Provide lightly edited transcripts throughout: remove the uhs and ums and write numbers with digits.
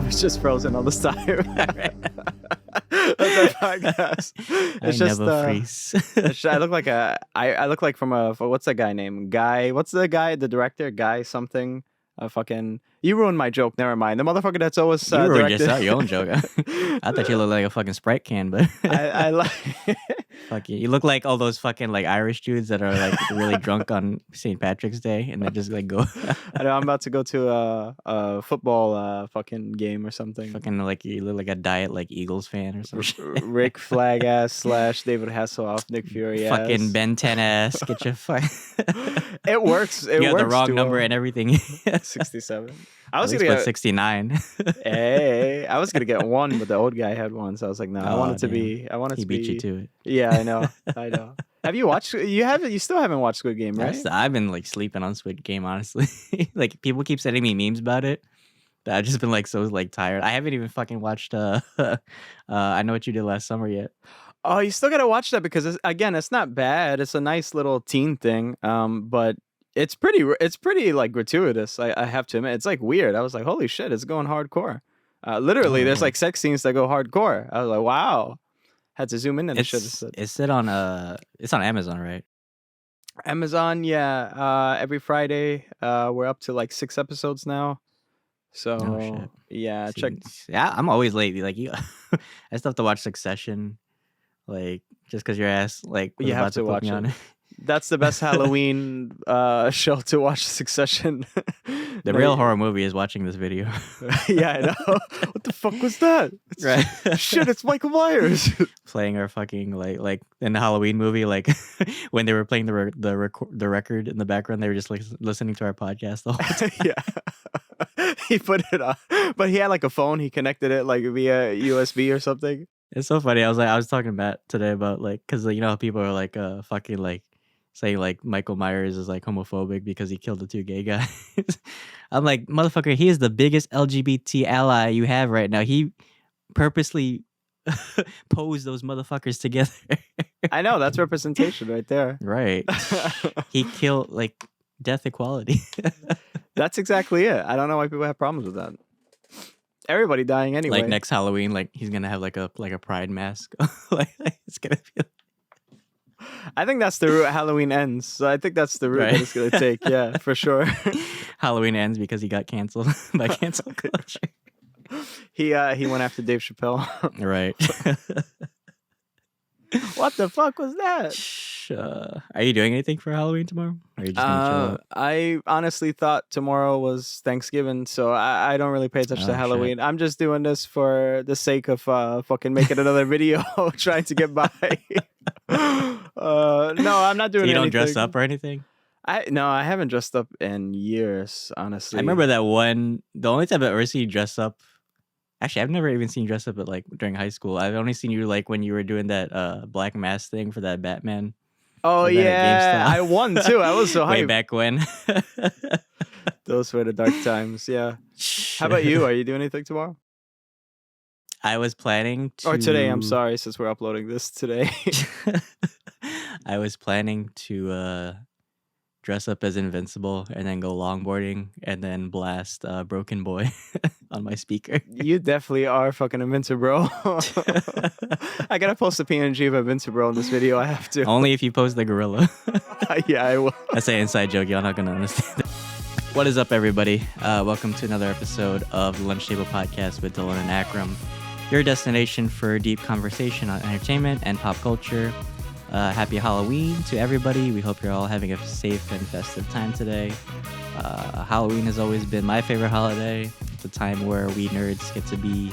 Akram is just frozen all this time. That's our podcast. It's I just never freeze. I look like I look like from what's that guy named Guy? What's the guy? The director Guy something. Fucking you ruined my joke. Never mind. The motherfucker that's always You ruined directed. your own joke. I thought you looked like a fucking Sprite can, but I like. fuck you. You look like all those fucking like Irish dudes that are like really drunk on St. Patrick's Day and they just like go. I know I'm about to go to a football fucking game or something. Fucking like you look like a diet like Eagles fan or some shit. Rick Flag ass / David Hasselhoff, Nick Fury ass. Fucking Ben 10 ass. Get your fuck. It works. It You got works the wrong too number well. and everything. 67. I I was was gonna put get 69. hey, I was gonna get one, but the old guy had one, so I was like, no, I Oh, want it to damn. be. I want it He to be. beat you to it. Yeah, I know. I know. Have you watched? You still haven't watched Squid Game, right? I've been like sleeping on Squid Game, honestly. Like people keep sending me memes about it. But I've just been like so like tired. I haven't even fucking watched I Know What You Did Last Summer yet. Oh, you still gotta watch that because it's not bad. It's a nice little teen thing. But it's pretty like gratuitous. I have to admit, it's like weird. I was like, holy shit, it's going hardcore. Literally, there's like sex scenes that go hardcore. I was like, wow. Had to zoom in and shit. It's on Amazon, right? Amazon, yeah. Every Friday, we're up to like 6 episodes now. So Oh, shit. yeah, See, check. Yeah, I'm always late. Like you, I still have to watch Succession. Like just because your ass like was You have about to put watch me it. on it. That's the best Halloween show to watch. Succession. The real horror movie is watching this video. Yeah, I know. What the fuck was that? Right. Shit, it's Michael Myers. Playing our fucking like in the Halloween movie, like when they were playing the record in the background, they were just like listening to our podcast the whole time. Yeah. He put it on, but he had like a phone. He connected it like via USB or something. It's so funny. I was talking to Matt today about like because you know how people are like fucking like saying like Michael Myers is like homophobic because he killed the 2 gay guys. I'm like, motherfucker, he is the biggest LGBT ally you have right now. He purposely posed those motherfuckers together. I know, that's representation right there. Right. He killed like death equality. That's exactly it. I don't know why people have problems with that. Everybody dying anyway. Like next Halloween, like he's gonna have like a pride mask. like it's gonna be. I think that's the route Halloween ends. So I think that's the route that it's gonna take. Yeah, for sure. Halloween ends because he got canceled by cancel culture. He went after Dave Chappelle. Right. What the fuck was that? Are you doing anything for Halloween tomorrow? Or are you just gonna chill out? I honestly thought tomorrow was Thanksgiving, so I don't really pay attention to Oh, Halloween. I'm just doing this for the sake of fucking making another video, trying to get by. No, I'm not doing. So you don't anything. dress up or anything? I haven't dressed up in years, honestly. I remember that one. The only time I've ever seen you dress up. Actually, I've never even seen you dress up at like during high school. I've only seen you like when you were doing that black mask thing for that Batman. Oh event at yeah, GameStop. I won too. I was so Way hyped. back when. Those were the dark times. Yeah. How about you? Are you doing anything tomorrow? I was planning to. Or today? I'm sorry, since we're uploading this today. I was planning to dress up as Invincible and then go longboarding and then blast Broken Boy on my speaker. You definitely are fucking Invincible, bro. I gotta post a PNG of Invincible in this video. I have to. Only if you post the gorilla. Yeah, I will. That's an inside joke. Y'all not gonna understand it. What is up, everybody? Welcome to another episode of the Lunch Table Podcast with Dylan and Akram, your destination for deep conversation on entertainment and pop culture. Happy Halloween to everybody. We hope you're all having a safe and festive time today. Halloween has always been my favorite holiday. It's a time where we nerds get to be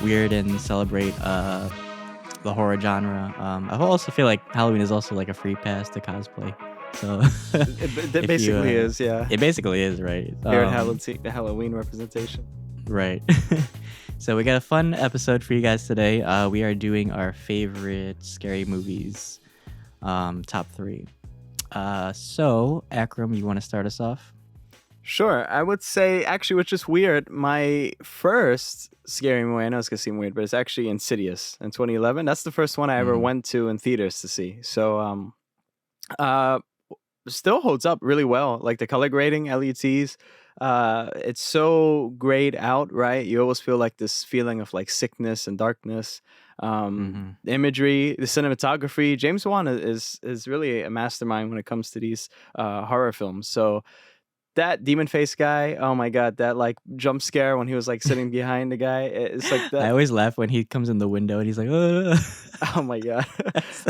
weird and celebrate the horror genre. I also feel like Halloween is also like a free pass to cosplay. So It basically is, yeah. It basically is, right? Here at Halloween representation. Right. So we got a fun episode for you guys today. We are doing our favorite scary movies, top 3. So Akram, you want to start us off? Sure. I would say, actually, which is weird, my first scary movie, I know it's going to seem weird, but it's actually Insidious in 2011. That's the first one I ever went to in theaters to see. So, still holds up really well. Like the color grading, LUTs, It's so grayed out, right? You always feel like this feeling of like sickness and darkness. Mm-hmm. The imagery, the cinematography. James Wan is really a mastermind when it comes to these horror films. So that demon face guy, oh my god, that like jump scare when he was like sitting behind the guy, it's like I that. always laugh when he comes in the window and he's like, Oh my god. that's,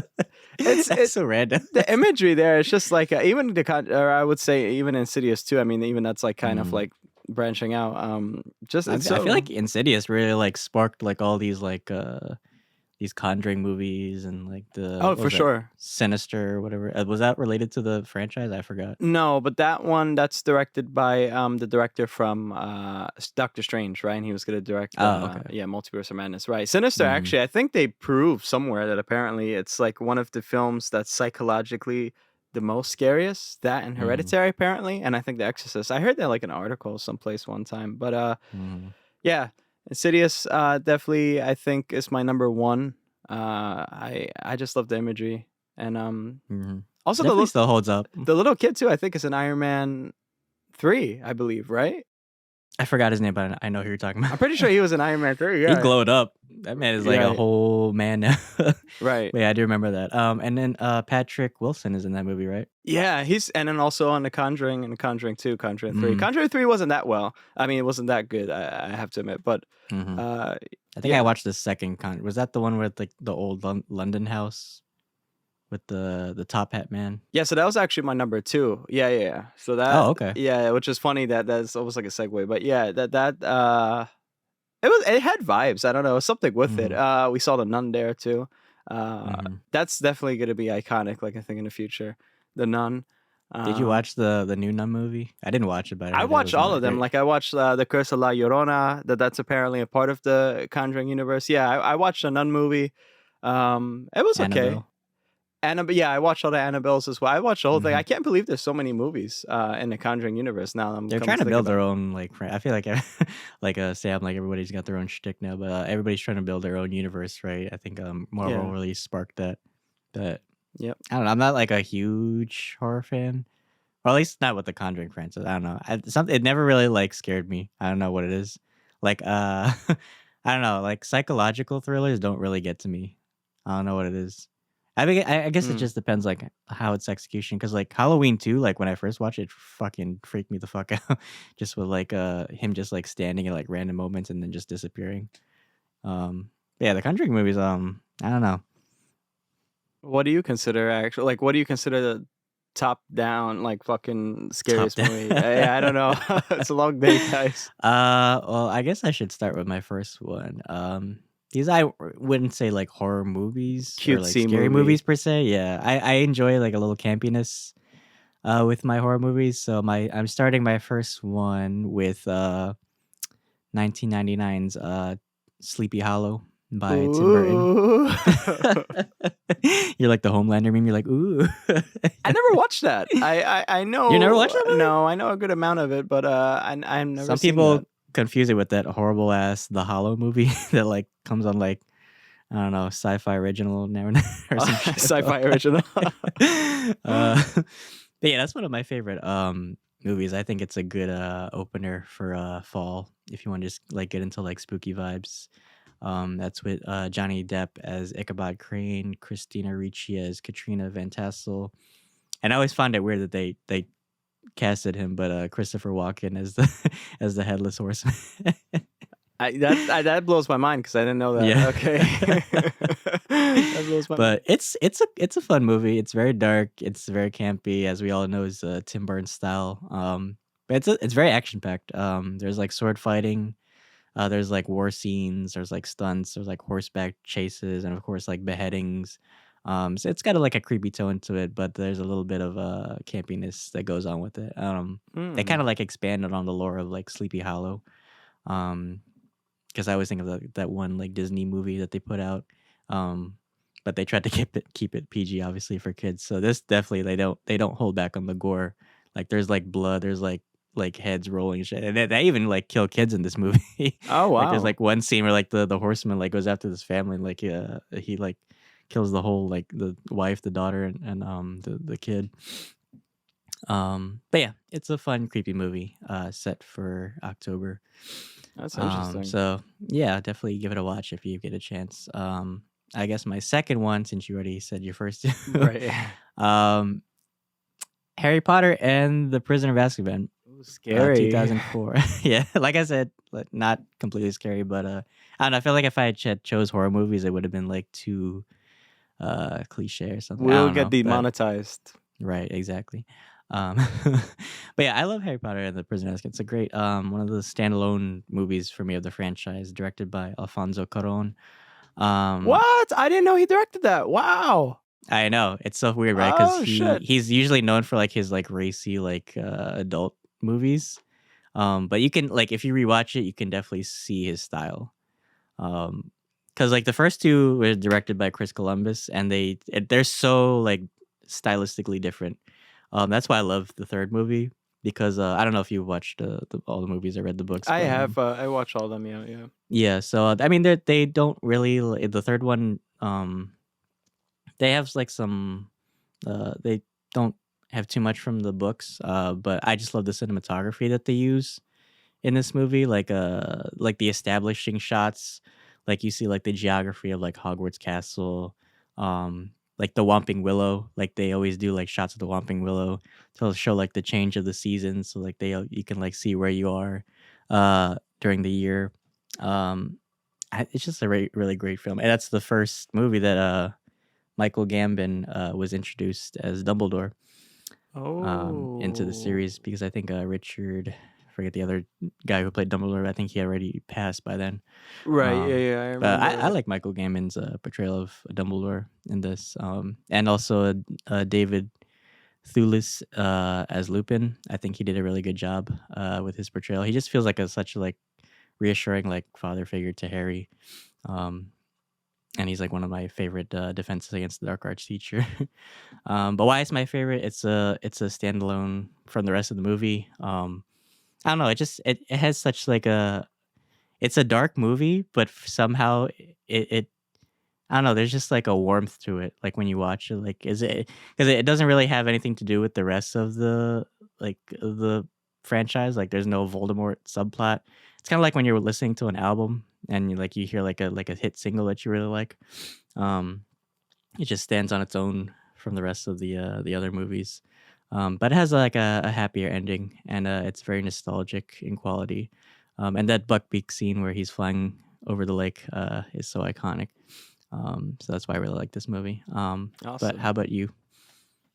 it's that's it so random. The imagery there is just like even or I would say even Insidious too. I mean, even that's like kind of Mm. like branching out. Just it's I feel so like Insidious really like sparked like all these Conjuring movies and like oh what for was that, sure. Sinister or whatever. Was that related to the franchise? I forgot. No, but that one that's directed by the director from Doctor Strange, right? And he was gonna direct Oh, okay. yeah, Multiverse of Madness, right? Sinister, Hmm. actually, I think they proved somewhere that apparently it's like one of the films that's psychologically the most scariest. That and Hmm. Hereditary, apparently, and I think The Exorcist. I heard that like an article someplace one time, but Hmm. yeah, Insidious definitely I think is my number one. I just love the imagery and Hmm. also Definitely still holds up. the little kid too. I think is an Iron Man 3, I believe, right? I forgot his name, but I know who you're talking I'm about. pretty sure he was in Iron Man 3. He Yeah, glowed up. That man is like a right, whole man now. right. But yeah, I do remember that. And then Patrick Wilson is in that movie, right? Yeah, he's and then also on the Conjuring and Conjuring 2, Conjuring 3. Mm-hmm. Conjuring 3 wasn't that well. I mean, it wasn't that good. I have to admit, but Mm-hmm. uh, I think I yeah, watched the second Was that the one with like the old London house with the top hat man? yeah. So that was actually my number 2. Yeah, yeah. Yeah. So that Oh, okay. yeah, which is funny that that's almost like a segue, but yeah, it had vibes. I don't know, something with it. Mm-hmm. We saw the Nun there too. Mm-hmm. That's definitely gonna be iconic. Like I think in the future, the Nun. Did you Um, watch the new Nun movie? I didn't watch it, but I I heard that watched was all not of them. great. Like I watched the Curse of La Llorona. That's apparently a part of the Conjuring universe. Yeah, I watched the Nun movie. It was okay. Annabelle. Annabelle. Yeah, I watched all the Annabelles as well. I watched the whole thing. Mm-hmm. I can't believe there's so many movies in the Conjuring universe now. I'm They're coming trying to to think build about their it. own like I feel like like Sam, like everybody's got their own shtick now, but everybody's trying to build their own universe, right? I think Marvel Yeah. really sparked that. But Yep. I don't know. I'm not like a huge horror fan, or at least not with the Conjuring franchise. I don't know. It never really like scared me. I don't know what it is. Like I don't know. Like psychological thrillers don't really get to me. I don't know what it is. I guess it Mm. just depends like how it's execution. Because like Halloween 2, like when I first watched it, fucking freaked me the fuck out. Just with like him just like standing at like random moments and then just disappearing. Yeah, the Conjuring movies. I don't know. What do you consider actually? Like, what do you consider the top down like fucking Top scariest down. movie? I don't know. It's a long day, guys. Well, I guess I should start with my first one. These wouldn't say like horror movies or like Cutesy scary movie. movies per se. Yeah, I enjoy like a little campiness with my horror movies. So I'm starting my first one with 1999's Sleepy Hollow by Tim Burton. Ooh. You're like the Homelander meme. You're like, ooh. I never watched that. I You never know. watched that movie? No, I know a good amount of it, but I've never Some seen that. people confuse it with that horrible ass The Hollow movie that like comes on like I don't know Sci-Fi Original now or some shit. Sci-fi original. But yeah, that's one of my favorite movies. I think it's a good opener for fall if you want to just like get into like spooky vibes. That's with Johnny Depp as Ichabod Crane, Christina Ricci as Katrina Van Tassel, and I always find it weird that they casted him, but Christopher Walken as the as the headless horseman. That blows my mind because I didn't know that. Yeah. Okay. That blows my mind. But it's a fun movie. It's very dark. It's very campy, as we all know is Tim Burton style. But it's very action packed. There's like sword fighting. There's like war scenes. There's like stunts. There's like horseback chases, and of course like beheadings. So it's got like a creepy tone to it, but there's a little bit of campiness that goes on with it. They kind of like expanded on the lore of like Sleepy Hollow. Because I always think of that one like Disney movie that they put out. But they tried to keep it PG obviously for kids. So this definitely they don't hold back on the gore. Like there's like blood, there's like heads rolling and shit. And they even like kill kids in this movie. Oh Like there's wow. like one scene where like the horseman like goes after this family and like he like kills the whole like the wife, the daughter and the kid. But yeah, it's a fun, creepy movie set for October. That's interesting. So yeah, definitely give it a watch if you get a chance. I guess my second one, since you already said your first two, Right. um, Harry Potter and the Prisoner of Azkaban, Ooh, scary. 2004. Yeah, like I said, not completely scary, but I don't know. I feel like if I had chose horror movies, it would have been like too cliche or something. I We'll don't get know, but demonetized. right, exactly. Um, but yeah, I love Harry Potter and the Prisoner of Azkaban. It's a great one of the standalone movies for me of the franchise, directed by Alfonso Cuarón. What? I didn't know he directed that. Wow. I know it's so weird, right? Because Oh shit. he's usually known for like his like racy like adult movies. But you can like if you rewatch it, you can definitely see his style. Because like the first two were directed by Chris Columbus, and they're so like stylistically different. That's why I love the third movie because I don't know if you watched all the movies or read the books. I But, have. I watched all of them. Yeah, yeah. yeah. So I mean, they don't really the third one. They have like some. They don't have too much from the books. But I just love the cinematography that they use in this movie, like the establishing shots, like you see like the geography of like Hogwarts Castle, like the Whomping Willow, like they always do like shots of the Whomping Willow to show like the change of the seasons, so like you can like see where you are during the year. It's just a really great film, and that's the first movie that Michael Gambon was introduced as Dumbledore into the Oh. series, because I think Richard, forget the other guy who played Dumbledore, I think he already passed by then. Right. Yeah. Yeah. I But I remember. like Michael Gambon's portrayal of Dumbledore in this, and also David Thewlis as Lupin. I think he did a really good job with his portrayal. He just feels like such a like reassuring like father figure to Harry. And he's like one of my favorite defenses against the dark arts teacher. But why it's my favorite? It's a standalone from the rest of the movie. I don't know. It has such like it's a dark movie, but somehow it I don't know. There's just like a warmth to it. Like when you watch it, like is it because it doesn't really have anything to do with the rest of the franchise. Like there's no Voldemort subplot. It's kind of like when you're listening to an album and you hear like a hit single that you really like. It just stands on its own from the rest of the other movies. But it has like a happier ending, and it's very nostalgic in quality. And that Buckbeak scene where he's flying over the lake is so iconic. So that's why I really like this movie. But Awesome. how about you?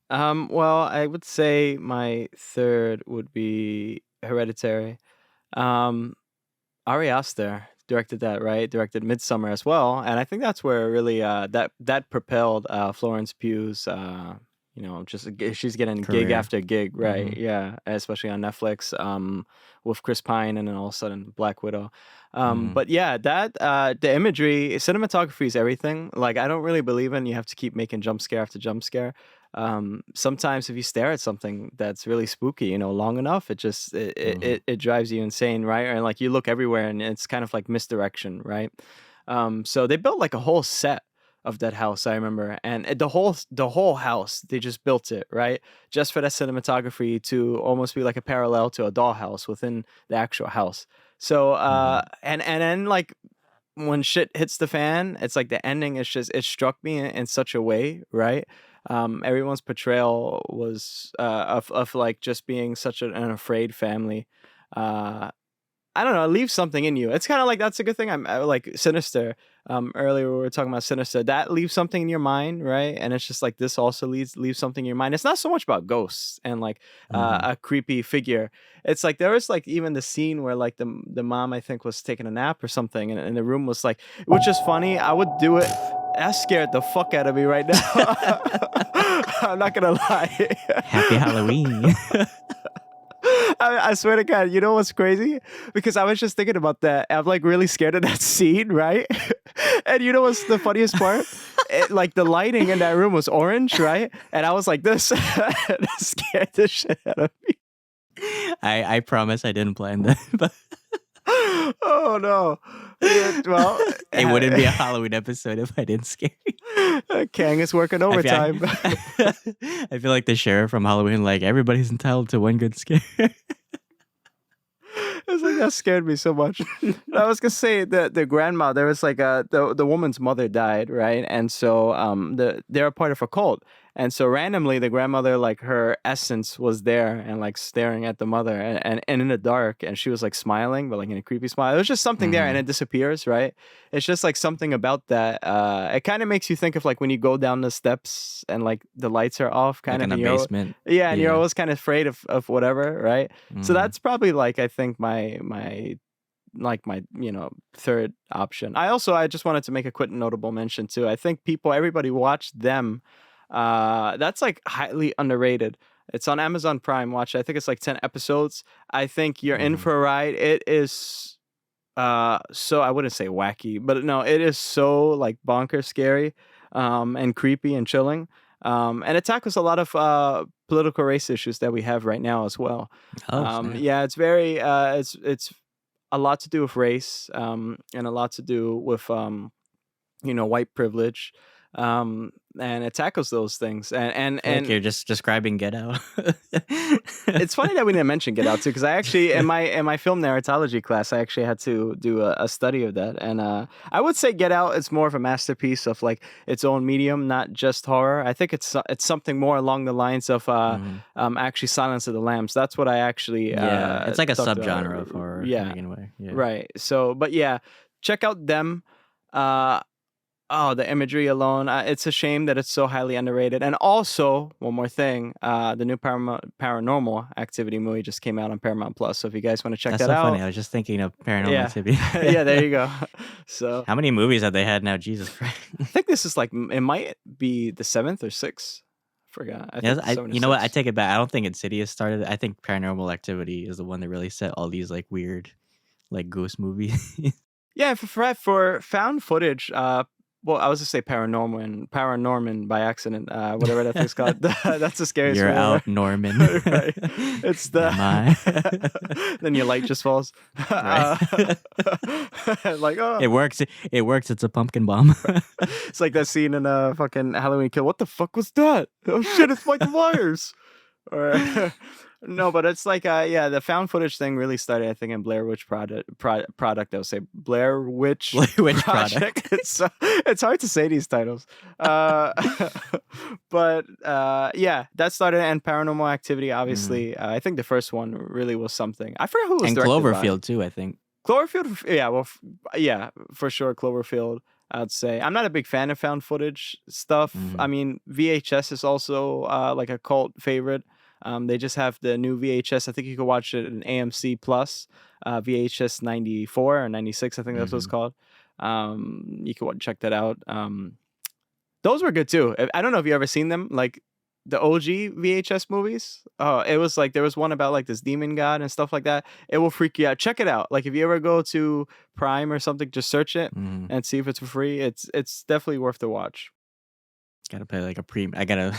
Well, I would say my third would be Hereditary. Ari Aster directed that, right? Directed Midsummer as well, and I think that's where really that propelled Florence Pugh's she's getting gig Career. after gig, right? Mhm. Yeah, especially on Netflix with Chris Pine, and then all of a sudden Black Widow. Mhm. But yeah, that the imagery, cinematography is everything. Like I don't really believe in you have to keep making jump scare after jump scare. Sometimes if you stare at something that's really spooky, long enough, it just Mhm. it drives you insane, right? And like you look everywhere and it's kind of like misdirection, right? So they built like a whole set of that house, I remember, and the whole house they just built it, right, just for that cinematography to almost be like a parallel to a dollhouse within the actual house. So Mhm. and then like when shit hits the fan, it's like the ending is just it struck me in such a way, right? Everyone's portrayal was of like just being such an afraid family. Uh, I don't know, it leaves something in you. It's kind of like that's a good thing. I like Sinister. Earlier we were talking about Sinister. That leaves something in your mind, right? And it's just like this also leaves something in your mind. It's not so much about ghosts and like Mhm. a creepy figure. It's like there was like even the scene where like the mom I think was taking a nap or something, and the room was like, which is funny. I would do it. That scared the fuck out of me right now. I'm not gonna lie. Happy Halloween. I swear to God, you know what's crazy? Because I was just thinking about that. I'm like really scared of that scene, right? And you know what's the funniest part? Like the lighting in that room was orange, right? And I was like, this that scared the shit out of me. I promise I didn't plan that, but Oh no. Yeah, well, it wouldn't be a Halloween episode if I didn't scare you. Kang is working I feel, overtime. I feel like the sheriff from Halloween, like everybody's entitled to one good scare. It's like that scared me so much. But I was gonna say that the grandma, there was like the woman's mother died, right? And so they're a part of a cult. And so randomly the grandmother, like her essence was there and like staring at the mother and in the dark, and she was like smiling, but like in a creepy smile. It was just something there and it disappears, right? It's just like something about that. It kind of makes you think of like when you go down the steps and like the lights are off, kind Like of in a you're basement. yeah, and you're Yeah. always kind of afraid of whatever, right? So Mhm. that's probably like I think my third option. I just wanted to make a quick notable mention too. I think everybody watched them. That's like highly underrated. It's on Amazon Prime. Watch it. I think it's like 10 episodes. I think you're in Mhm. for a ride. It is so I wouldn't say wacky, but no, it is so like bonkers scary and creepy and chilling. And it tackles a lot of political race issues that we have right now as well. Oh snap! Yeah, it's very it's a lot to do with race and a lot to do with white privilege, and it tackles those things. And I feel like and you're just describing Get Out. it's funny that we didn't mention Get Out too, because I actually in my film narratology class I actually had to do a study of that, and I would say Get Out is more of a masterpiece of like its own medium, not just horror. I think it's something more along the lines of Mhm. actually Silence of the Lambs. That's what I actually Yeah, it's like a talked about. subgenre of horror, Yeah, like in a way. Yeah. right. So, but yeah, check out them. Uh, Oh, the imagery alone. It's a shame that it's so highly underrated. And also, one more thing, the new Paranormal Activity movie just came out on Paramount Plus. So if you guys want to check That's that so funny. out, I was just thinking of Paranormal yeah, Activity. yeah, there you go. So How many movies have they had now? Jesus Christ. I think this is like it might be the seventh or sixth. Forgot. I Yes, think seven or you know what? I six. take it back. I don't think Insidious started it. I think Paranormal Activity is the one that really set all these like weird, like ghost movies. Yeah, for found footage, well, I was to say Paranorman by accident, whatever that thing's called. That's the scariest You're one ever. out, Norman. Right. It's the Am I? then your light just falls. Right. Like It works. It works. It's a pumpkin bomb. it's like that scene in fucking Halloween Kill. What the fuck was that? Oh shit! It's Mike Myers. Or no, but it's like yeah, the found footage thing really started I think in Blair Witch product. I would say Blair Witch Blair Witch Project. It's hard to say these titles. But yeah, that started, and Paranormal Activity obviously. I think the first one really was something. I forget who it was And directed Cloverfield by. too, I think. Cloverfield, yeah, well, yeah, for sure, Cloverfield. I'd say I'm not a big fan of found footage stuff. I Mhm. mean, VHS is also like a cult favorite. They just have the new VHS. I think you can watch it in AMC Plus, VHS 94 or 96. I think that's what it's Mhm. called. You can check that out. Those were good too. I don't know if you ever seen them, like the OG VHS movies. Oh, it was like there was one about like this demon god and stuff like that. It will freak you out. Check it out. Like if you ever go to Prime or something, just search it Mhm. and see if it's for free. It's definitely worth the watch. Gotta pay like a premium. I gotta.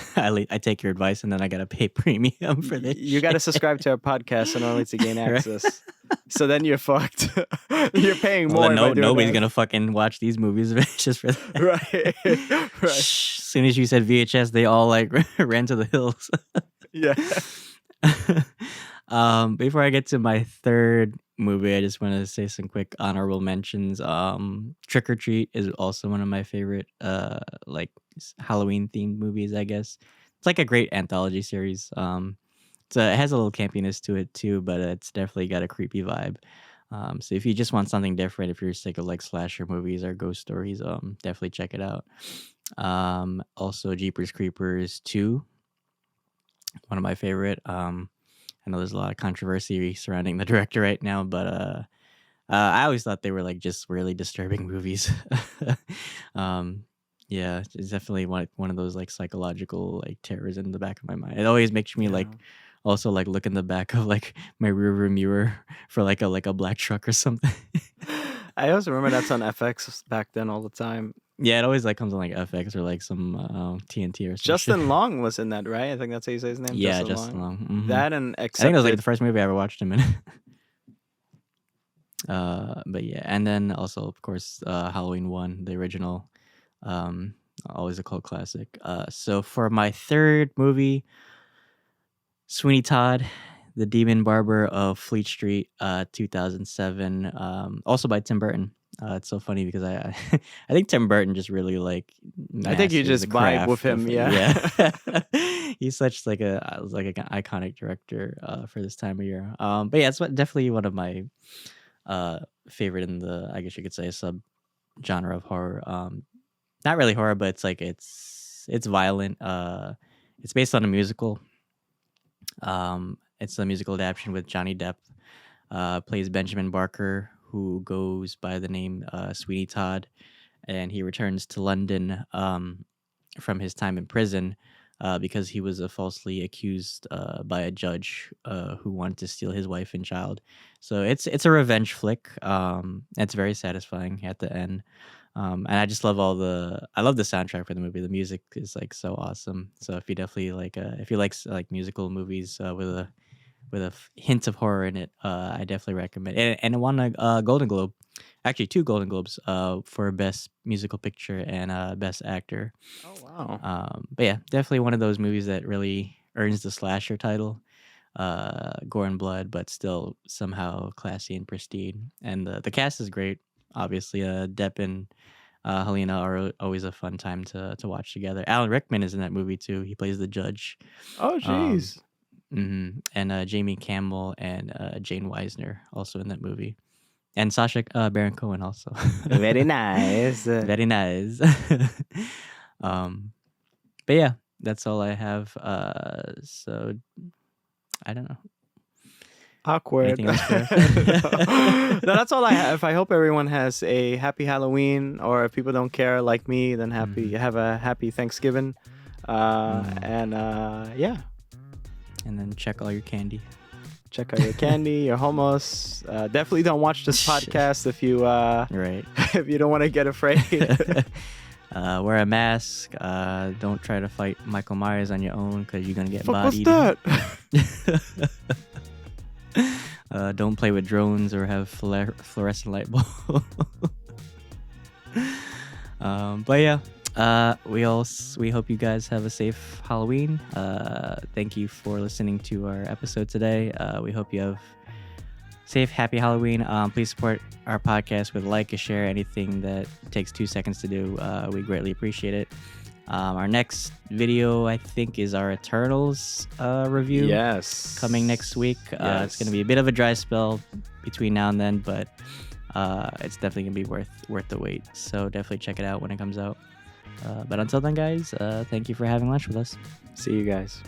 I take your advice, and then I gotta pay premium for this. You got to subscribe to our podcast in order to gain Right? access. So then you're fucked. You're paying Well, more. then by doing nobody's that. gonna fucking watch these movies just for that. Right. Right. Shh, as soon as you said VHS, they all like ran to the hills. Yeah. Before I get to my third movie, I just want to say some quick honorable mentions. Trick or Treat is also one of my favorite like Halloween themed movies, I guess. It's like a great anthology series. It has a little campiness to it too, but it's definitely got a creepy vibe. So if you just want something different, if you're sick of like slasher movies or ghost stories, definitely check it out. Also Jeepers Creepers 2, one of my favorite. I know there's a lot of controversy surrounding the director right now, but I always thought they were like just really disturbing movies. Yeah, it's definitely one of those like psychological like terrors in the back of my mind. It always makes me like Yeah. also like look in the back of like my rearview mirror for like a black truck or something. I also remember that's on FX back then all the time. Yeah, it always like comes on like FX or like some TNT or some shit. Justin Long was in that, right? I think that's how you say his name. Yeah, Justin Long. Mhm. That and I think that was like Accepted. the first movie I ever watched him in. But yeah, and then also of course Halloween 1, the original. always a cult classic. So for my third movie, Sweeney Todd, The Demon Barber of Fleet Street, 2007, also by Tim Burton. It's so funny because I I think Tim Burton just really like I think you masters just the vibe with craft of him. it. Yeah. Yeah. He's such like an iconic director for this time of year. But yeah, it's definitely one of my favorite in the, I guess you could say, sub genre of horror. Not really horror, but it's like it's violent. It's based on a musical. It's a musical adaptation with Johnny Depp. Plays Benjamin Barker, who goes by the name Sweeney Todd, and he returns to London from his time in prison because he was falsely accused by a judge who wanted to steal his wife and child. So it's a revenge flick. It's very satisfying at the end. And I just love I love the soundtrack for the movie. The music is like so awesome. So if you definitely like, if you like like musical movies with a hint of horror in it, I definitely recommend it. And it won a Golden Globe, actually 2 Golden Globes, for Best Musical Picture and Best Actor. Oh wow. But yeah, definitely one of those movies that really earns the slasher title. Gore and blood, but still somehow classy and pristine. And the cast is great. Obviously, Depp and Helena are always a fun time to watch together. Alan Rickman is in that movie too. He plays the judge. Oh jeez. And Jamie Campbell and Jane Weisner also in that movie. And Sacha Baron Cohen also. Very nice. Very nice. But yeah, that's all I have. So I don't know. Awkward. Anything else, Claire? No, that's all I have. I hope everyone has a happy Halloween, or if people don't care like me, then have a happy Thanksgiving. And yeah. And then check all your candy. Check out your candy, your hummus. Definitely don't watch this podcast if you Right. if you don't want to get afraid. Wear a mask. Don't try to fight Michael Myers on your own because you're gonna get Fuck, what's bodied. that? Don't play with drones or have fluorescent light bulb. But yeah, we hope you guys have a safe Halloween. Thank you for listening to our episode today. We hope you have safe, happy Halloween. Please support our podcast with a share, anything that takes 2 seconds to do. We greatly appreciate it. Our next video, I think, is our Eternals review. Yes. Coming next week. Yes. It's going to be a bit of a dry spell between now and then, but it's definitely going to be worth the wait. So definitely check it out when it comes out. But until then, guys, thank you for having lunch with us. See you guys.